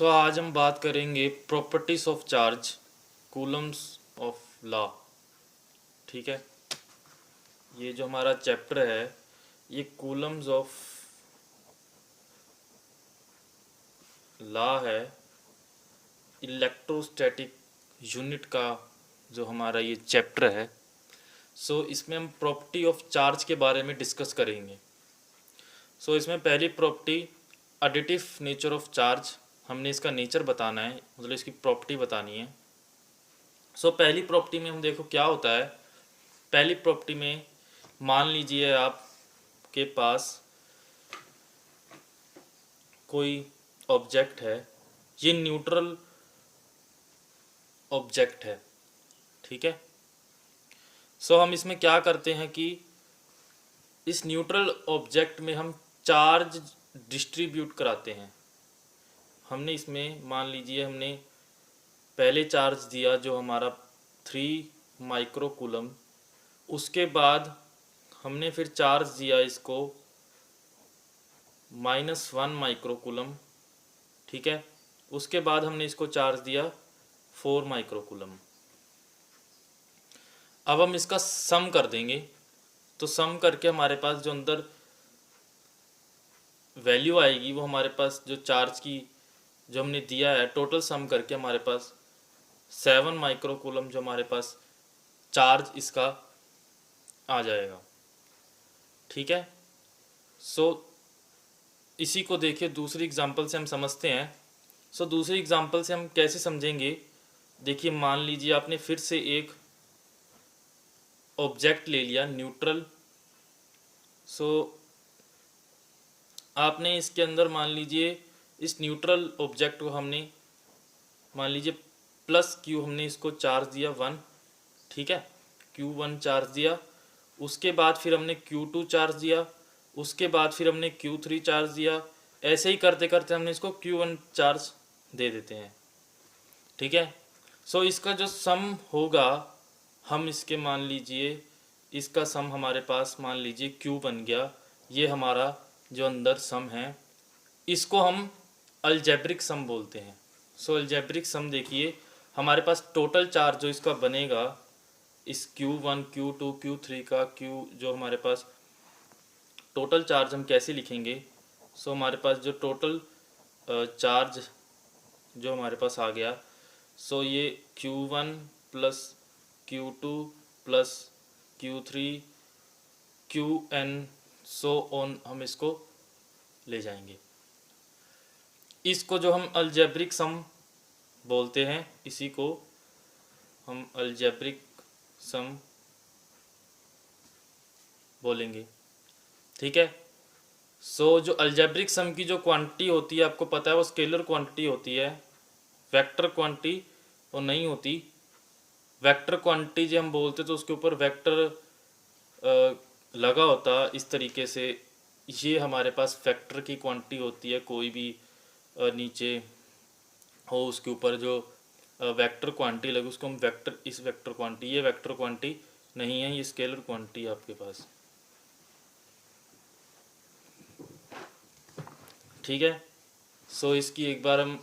आज हम बात करेंगे properties of charge, Coulomb's of law. ठीक है, ये जो हमारा चैप्टर है ये कूलम्स ऑफ लॉ है, इलेक्ट्रोस्टैटिक यूनिट का जो हमारा ये चैप्टर है। इसमें हम प्रॉपर्टी ऑफ चार्ज के बारे में डिस्कस करेंगे। इसमें पहली property additive nature of charge, हमने इसका नेचर बताना है, मतलब इसकी प्रॉपर्टी बतानी है। पहली प्रॉपर्टी में हम देखो क्या होता है। पहली प्रॉपर्टी में मान लीजिए आपके पास कोई ऑब्जेक्ट है, ये न्यूट्रल ऑब्जेक्ट है। ठीक है, हम इसमें क्या करते हैं कि इस न्यूट्रल ऑब्जेक्ट में हम चार्ज डिस्ट्रीब्यूट कराते हैं। हमने इसमें मान लीजिए हमने पहले चार्ज दिया जो हमारा 3 माइक्रो कूलम, उसके बाद हमने फिर चार्ज दिया इसको -1 माइक्रो कूलम। ठीक है, उसके बाद हमने इसको चार्ज दिया 4 माइक्रो कूलम। अब हम इसका सम कर देंगे, तो सम करके हमारे पास जो अंदर वैल्यू आएगी वो हमारे पास जो चार्ज की जो हमने दिया है टोटल सम करके हमारे पास 7 माइक्रो कूलम जो हमारे पास चार्ज इसका आ जाएगा। ठीक है, इसी को देखिए दूसरी एग्जांपल से हम समझते हैं। दूसरी एग्जांपल से हम कैसे समझेंगे, देखिए मान लीजिए आपने फिर से एक ऑब्जेक्ट ले लिया न्यूट्रल। आपने इसके अंदर मान लीजिए इस न्यूट्रल ऑब्जेक्ट को हमने मान लीजिए +Q हमने इसको चार्ज दिया 1। ठीक है, Q1 चार्ज दिया, उसके बाद फिर हमने Q2 चार्ज दिया, उसके बाद फिर हमने Q3 चार्ज दिया। ऐसे ही करते करते हमने इसको Q1 चार्ज दे देते हैं। ठीक है, इसका जो सम होगा हम इसके मान लीजिए इसका सम हमारे पास मान लीजिए Q बन गया। ये हमारा जो अंदर सम है इसको हम अलजेब्रिक सम बोलते हैं। अलजेब्रिक सम देखिए हमारे पास टोटल चार्ज जो इसका बनेगा इस Q1 Q2 Q3 का जो हमारे पास टोटल चार्ज हम कैसे लिखेंगे। हमारे पास जो टोटल चार्ज जो हमारे पास आ गया, ये Q1 + Q2 + Q3 Qn हम इसको ले जाएंगे। इसको जो हम अलजेब्रिक सम बोलते हैं, इसी को हम अलजेब्रिक सम बोलेंगे। ठीक है, जो अलजेब्रिक सम की जो क्वांटिटी होती है आपको पता है वो स्केलर क्वांटिटी होती है, वेक्टर क्वांटिटी वो नहीं होती। वेक्टर क्वांटिटी जो हम बोलते तो उसके ऊपर वेक्टर लगा होता इस तरीके से। ये हमारे पास वेक्टर की क्वांटिटी होती है, कोई भी नीचे हो उसके ऊपर जो वेक्टर क्वांटिटी लगे उसको हम वेक्टर, इस वेक्टर क्वांटिटी, ये वेक्टर क्वांटिटी नहीं है, ये स्केलर क्वांटिटी है आपके पास। ठीक है, इसकी एक बार हम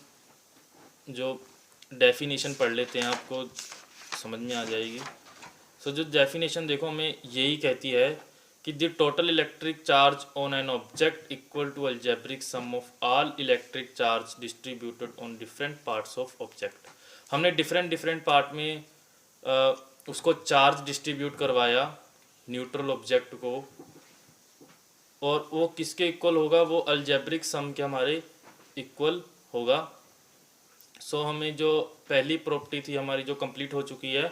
जो डेफिनेशन पढ़ लेते हैं, आपको समझ में आ जाएगी। जो डेफिनेशन देखो हमें यही कहती है कि the total electric charge on an object equal to algebraic sum of all electric charge distributed on different parts of object. हमने डिफरेंट पार्ट में उसको चार्ज डिस्ट्रीब्यूट करवाया न्यूट्रल ऑब्जेक्ट को, और वो किसके इक्वल होगा, वो अलजेब्रिक सम के हमारे इक्वल होगा। हमें जो पहली प्रॉपर्टी थी हमारी जो कंप्लीट हो चुकी है।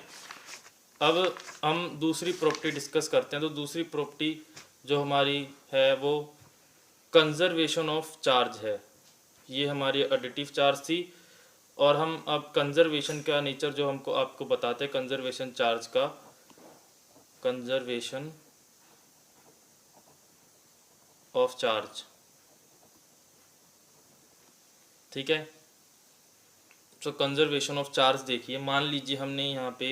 अब हम दूसरी प्रॉपर्टी डिस्कस करते हैं। दूसरी प्रॉपर्टी जो हमारी है वो कंजर्वेशन ऑफ चार्ज है। ये हमारी एडिटिव चार्ज थी, और हम अब कंजर्वेशन का नेचर जो हमको आपको बताते हैं, कंजर्वेशन चार्ज का, कंजर्वेशन ऑफ चार्ज। ठीक है, कंजर्वेशन ऑफ चार्ज देखिए, मान लीजिए हमने यहाँ पे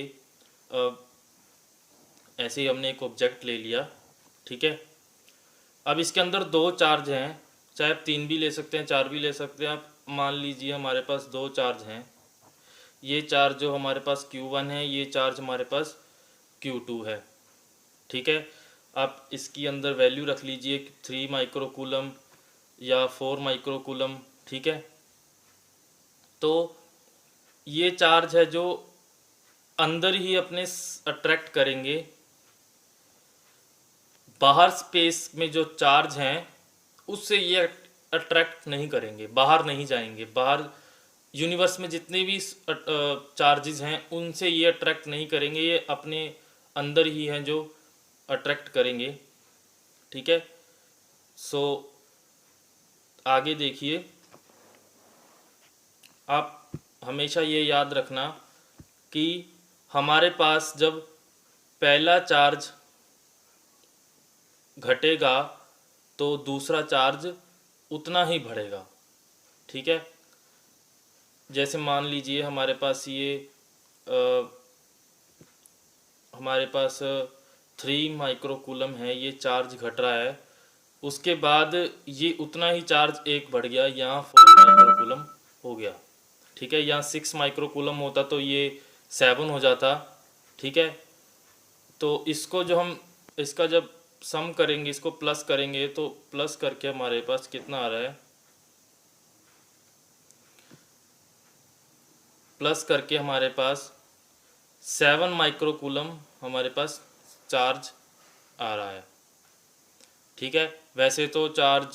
ऐसे ही हमने एक ऑब्जेक्ट ले लिया। ठीक है, अब इसके अंदर 2 चार्ज हैं, चाहे आप 3 भी ले सकते हैं, 4 भी ले सकते हैं, आप मान लीजिए हमारे पास दो चार्ज हैं, ये चार्ज जो हमारे पास Q1 है, ये चार्ज हमारे पास Q2 है। ठीक है, आप इसकी अंदर वैल्यू रख लीजिए 3 माइक्रोकूलम या 4 माइक्रोकूलम। ठीक है, तो ये चार्ज है जो अंदर ही अपने अट्रैक्ट करेंगे, बाहर स्पेस में जो चार्ज हैं उससे ये अट्रैक्ट नहीं करेंगे, बाहर नहीं जाएंगे। बाहर यूनिवर्स में जितने भी चार्जेस हैं उनसे ये अट्रैक्ट नहीं करेंगे, ये अपने अंदर ही हैं जो अट्रैक्ट करेंगे। ठीक है, सो आगे देखिए, आप हमेशा ये याद रखना कि हमारे पास जब पहला चार्ज घटेगा तो दूसरा चार्ज उतना ही बढ़ेगा। ठीक है, जैसे मान लीजिए हमारे पास हमारे पास 3 माइक्रोकूलम है, ये चार्ज घट रहा है, उसके बाद ये उतना ही चार्ज एक बढ़ गया, यहाँ 4 माइक्रोकूलम हो गया। ठीक है, यहाँ 6 माइक्रोकूलम होता तो ये 7 हो जाता। ठीक है, तो इसको जो हम इसका जब सम करेंगे, इसको प्लस करेंगे, तो प्लस करके हमारे पास कितना आ रहा है, प्लस करके हमारे पास 7 माइक्रोकूलम हमारे पास चार्ज आ रहा है। ठीक है, वैसे तो चार्ज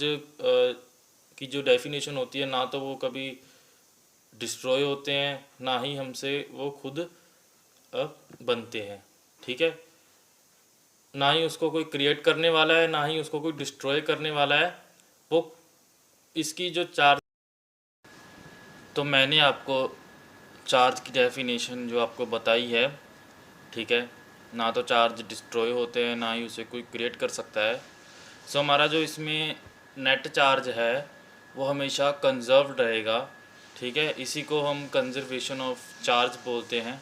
की जो डेफिनेशन होती है, ना तो वो कभी डिस्ट्रॉय होते हैं, ना ही हमसे वो खुद बनते हैं। ठीक है, ना ही उसको कोई क्रिएट करने वाला है, ना ही उसको कोई डिस्ट्रॉय करने वाला है। वो इसकी जो चार्ज, तो मैंने आपको चार्ज की डेफिनेशन जो आपको बताई है। ठीक है, ना तो चार्ज डिस्ट्रॉय होते हैं, ना ही उसे कोई क्रिएट कर सकता है। सो हमारा जो इसमें नेट चार्ज है वो हमेशा कंजर्व्ड रहेगा। ठीक है, इसी को हम कंजर्वेशन ऑफ चार्ज बोलते हैं।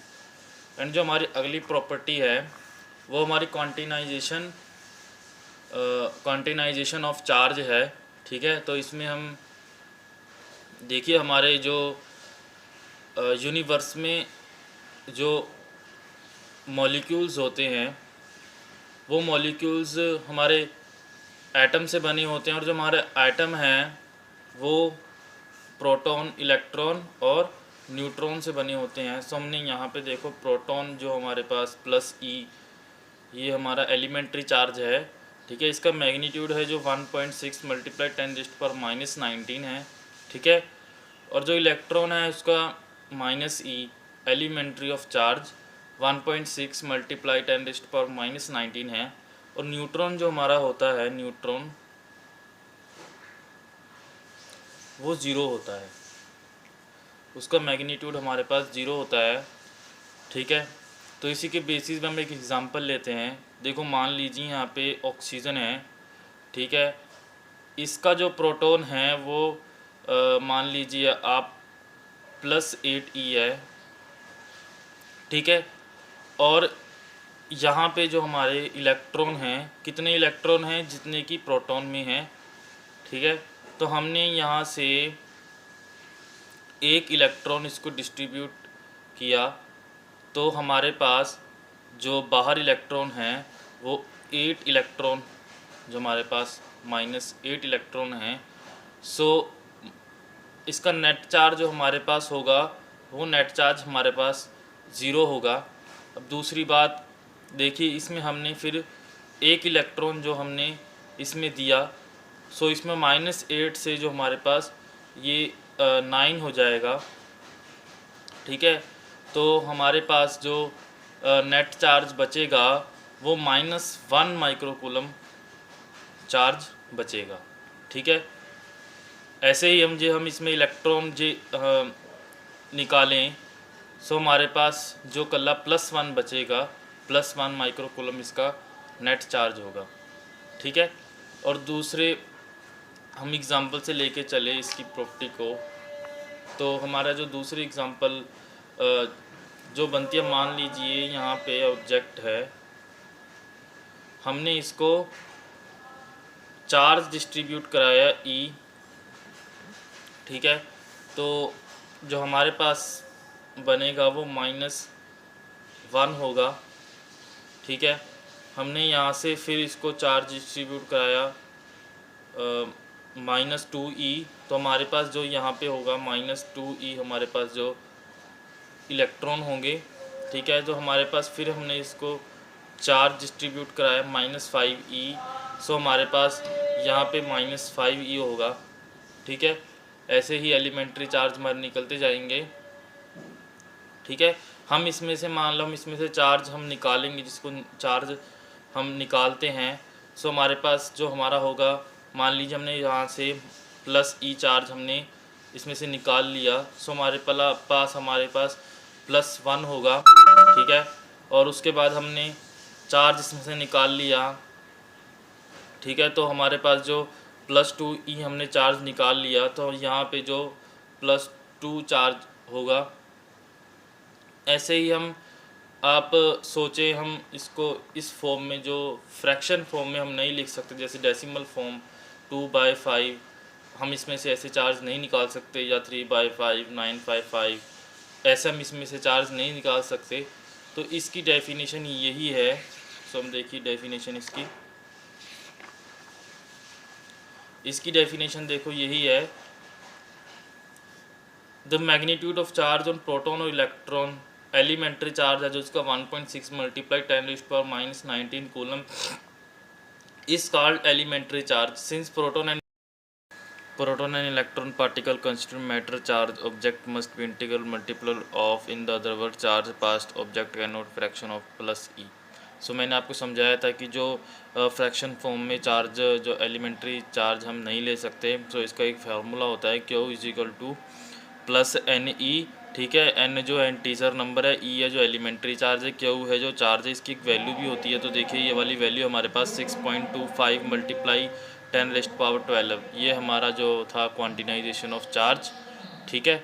एंड जो हमारी अगली प्रॉपर्टी है वो हमारी क्वांटिनाइजेशन ऑफ चार्ज है। ठीक है, तो इसमें हम देखिए हमारे जो यूनिवर्स में जो मॉलिक्यूल्स होते हैं वो मॉलिक्यूल्स हमारे एटम से बने होते हैं, और जो हमारे एटम हैं वो प्रोटॉन, इलेक्ट्रॉन और न्यूट्रॉन से बने होते हैं। सो हमने यहाँ पे देखो प्रोटॉन जो हमारे पास प्लस ई, ये हमारा एलिमेंट्री चार्ज है। ठीक है, इसका मैग्नीट्यूड है जो 1.6 मल्टीप्लाई 10⁻⁻19 है। ठीक है, और जो इलेक्ट्रॉन है उसका minus e, elementary of charge 1.6 multiply 10⁻⁻19 है। और न्यूट्रॉन जो हमारा होता है, न्यूट्रॉन वो 0 होता है, उसका मैग्नीट्यूड हमारे पास 0 होता है। ठीक है, तो इसी के बेसिस पे हम एक एग्जांपल लेते हैं। देखो मान लीजिए यहाँ पे ऑक्सीजन है। ठीक है, इसका जो प्रोटॉन है वो मान लीजिए आप +8e है। ठीक है, और यहाँ पे जो हमारे इलेक्ट्रॉन हैं, कितने इलेक्ट्रॉन हैं जितने की प्रोटॉन में है। ठीक है, तो हमने यहाँ से एक इलेक्ट्रॉन इसको डिस्ट्रीब्यूट किया, तो हमारे पास जो बाहर इलेक्ट्रॉन हैं वो 8 इलेक्ट्रॉन, जो हमारे पास -8 इलेक्ट्रॉन हैं। सो इसका नेट चार्ज जो हमारे पास होगा वो नेट चार्ज हमारे पास 0 होगा। अब दूसरी बात देखिए, इसमें हमने फिर एक इलेक्ट्रॉन जो हमने इसमें दिया, सो इसमें -8 से जो हमारे पास ये 9 हो जाएगा। ठीक है, तो हमारे पास जो नेट चार्ज बचेगा वो -1 माइक्रोकूलम चार्ज बचेगा। ठीक है, ऐसे ही हम इसमें इलेक्ट्रॉन निकालें, सो हमारे पास जो कल्ला +1 बचेगा, +1 माइक्रोकूलम इसका नेट चार्ज होगा। ठीक है, और दूसरे हम एग्ज़ाम्पल से लेके चले इसकी प्रॉपर्टी को, तो हमारा जो दूसरी एग्ज़ाम्पल जो बनती है, मान लीजिए यहाँ पे ऑब्जेक्ट है, हमने इसको चार्ज डिस्ट्रीब्यूट कराया E। ठीक है, तो जो हमारे पास बनेगा वो -1 होगा। ठीक है, हमने यहाँ से फिर इसको चार्ज डिस्ट्रीब्यूट कराया -2e, तो हमारे पास जो यहाँ पे होगा -2e हमारे पास जो इलेक्ट्रॉन होंगे। ठीक है, जो हमारे पास फिर हमने इसको चार्ज डिस्ट्रीब्यूट कराया -5e, सो हमारे पास यहाँ पे -5e होगा। ठीक है, ऐसे ही एलिमेंट्री चार्ज हमारे निकलते जाएंगे। ठीक है, हम इसमें से मान लो हम इसमें से चार्ज हम निकालेंगे, जिसको चार्ज हम निकालते हैं, सो हमारे पास जो हमारा होगा, मान लीजिए हमने यहाँ से +e चार्ज हमने इसमें से निकाल लिया, सो हमारे पास +1 होगा। ठीक है, और उसके बाद हमने चार्ज इसमें से निकाल लिया। ठीक है, तो हमारे पास जो +2e हमने चार्ज निकाल लिया, तो यहाँ पे जो +2 चार्ज होगा। ऐसे ही आप सोचें, हम इसको इस फॉर्म में, जो फ्रैक्शन फॉर्म में हम नहीं लिख सकते, जैसे डेसिमल फॉर्म 2/5, हम इसमें से ऐसे चार्ज नहीं निकाल सकते, या 3/5, 9/5, ऐसे हम इसमें से चार्ज नहीं निकाल सकते। तो इसकी डेफिनेशन यही है। सो हम देखिए डेफिनेशन इसकी डेफिनेशन देखो, यही है। The magnitude of charge on proton और इलेक्ट्रॉन, एलिमेंट्री चार्ज है जो इसका 1.6 × 10⁻⁹ coulomb is called elementary charge. Since proton and electron particle constitute matter charge, object must be integral multiple of, in the other word charge past object can not fraction of +e। So मैंने आपको समझाया था कि जो fraction form में charge, जो elementary charge हम नहीं ले सकते, सो इसका एक फार्मूला होता है Q = +NE। ठीक है, n जो है इंटीजर नंबर है, E है जो एलिमेंट्री चार्ज है, Q है जो चार्ज है, इसकी एक वैल्यू भी होती है। तो देखिए ये वाली वैल्यू हमारे पास 6.25 × 10⁻12, ये हमारा जो था क्वांटिनाइजेशन ऑफ चार्ज। ठीक है।